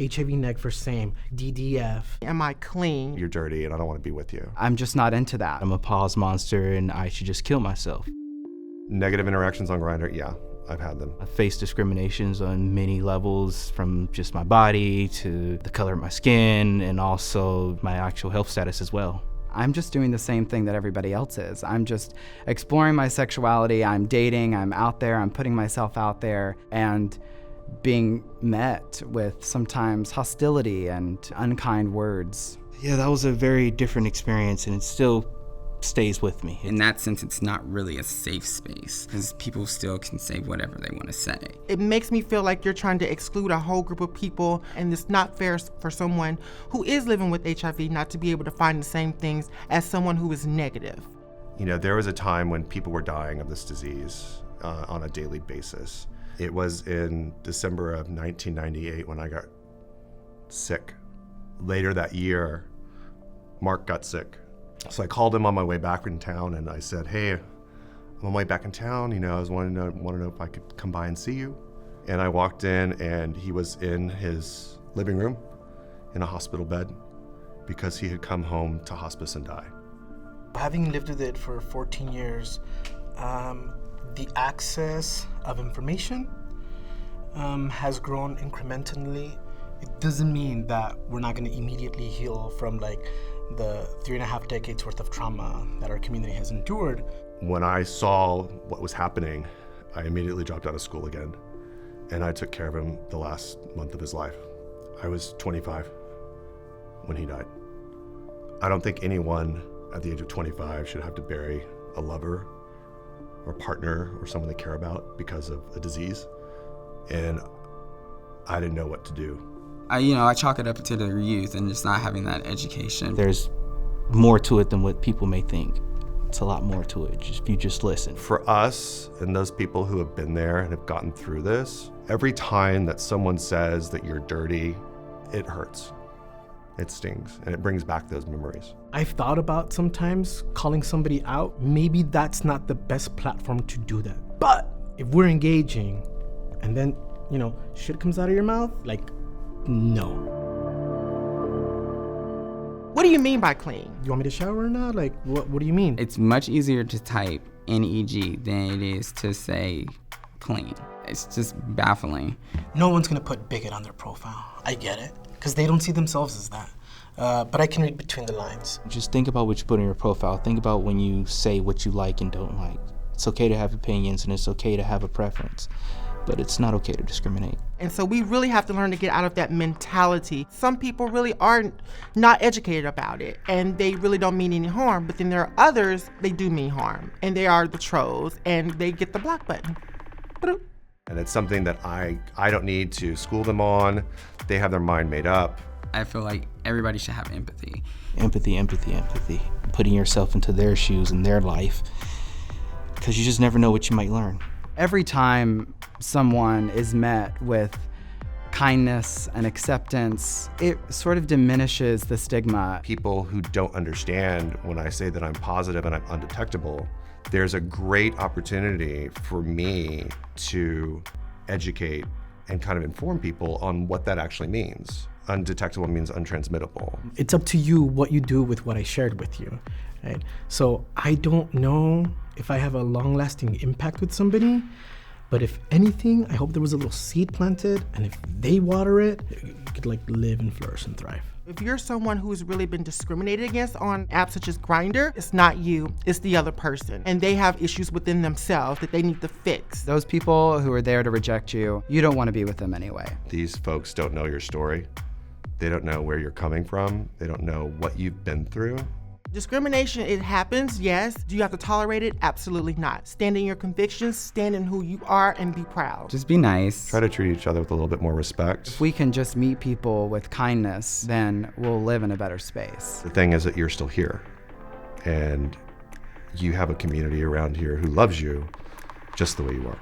HIV neg for same, DDF. Am I clean? You're dirty and I don't want to be with you. I'm just not into that. I'm a pause monster and I should just kill myself. Negative interactions on Grindr, yeah, I've had them. I face discriminations on many levels, from just my body to the color of my skin and also my actual health status as well. I'm just doing the same thing that everybody else is. I'm just exploring my sexuality, I'm dating, I'm out there, I'm putting myself out there, and being met with sometimes hostility and unkind words. Yeah, that was a very different experience and it still stays with me. In that sense, it's not really a safe space because people still can say whatever they want to say. It makes me feel like you're trying to exclude a whole group of people, and it's not fair for someone who is living with HIV not to be able to find the same things as someone who is negative. You know, there was a time when people were dying of this disease on a daily basis. It was in December of 1998 when I got sick. Later that year, Mark got sick. So I called him on my way back in town and I said, hey, I'm on my way back in town. You know, I was wanting to know if I could come by and see you. And I walked in and he was in his living room in a hospital bed because he had come home to hospice and die. Having lived with it for 14 years, the access of information has grown incrementally. It doesn't mean that we're not going to immediately heal from like the 3.5 decades worth of trauma that our community has endured. When I saw what was happening, I immediately dropped out of school again, and I took care of him the last month of his life. I was 25 when he died. I don't think anyone at the age of 25 should have to bury a lover or partner or someone they care about because of a disease, and I didn't know what to do. I chalk it up to their youth and just not having that education. There's more to it than what people may think. It's a lot more to it if you just listen. For us and those people who have been there and have gotten through this, every time that someone says that you're dirty, it hurts. It stings, and it brings back those memories. I've thought about sometimes calling somebody out. Maybe that's not the best platform to do that. But if we're engaging and then, shit comes out of your mouth, like, no. What do you mean by clean? You want me to shower or not? Like, what do you mean? It's much easier to type NEG than it is to say clean. It's just baffling. No one's gonna put bigot on their profile. I get it, because they don't see themselves as that. But I can read between the lines. Just think about what you put in your profile. Think about when you say what you like and don't like. It's okay to have opinions and it's okay to have a preference, but it's not okay to discriminate. And so we really have to learn to get out of that mentality. Some people really are not educated about it and they really don't mean any harm, but then there are others, they do mean harm, and they are the trolls and they get the block button. And it's something that I don't need to school them on. They have their mind made up. I feel like everybody should have empathy. Empathy, empathy, empathy. Putting yourself into their shoes and their life, because you just never know what you might learn. Every time someone is met with kindness and acceptance, it sort of diminishes the stigma. People who don't understand when I say that I'm positive and I'm undetectable, there's a great opportunity for me to educate and kind of inform people on what that actually means. Undetectable means untransmittable. It's up to you what you do with what I shared with you, right? So I don't know if I have a long-lasting impact with somebody, but if anything, I hope there was a little seed planted, and if they water it, you could like live and flourish and thrive. If you're someone who's really been discriminated against on apps such as Grindr, it's not you, it's the other person. And they have issues within themselves that they need to fix. Those people who are there to reject you, you don't want to be with them anyway. These folks don't know your story. They don't know where you're coming from. They don't know what you've been through. Discrimination, it happens, yes. Do you have to tolerate it? Absolutely not. Stand in your convictions, stand in who you are, and be proud. Just be nice. Try to treat each other with a little bit more respect. If we can just meet people with kindness, then we'll live in a better space. The thing is that you're still here, and you have a community around here who loves you just the way you are.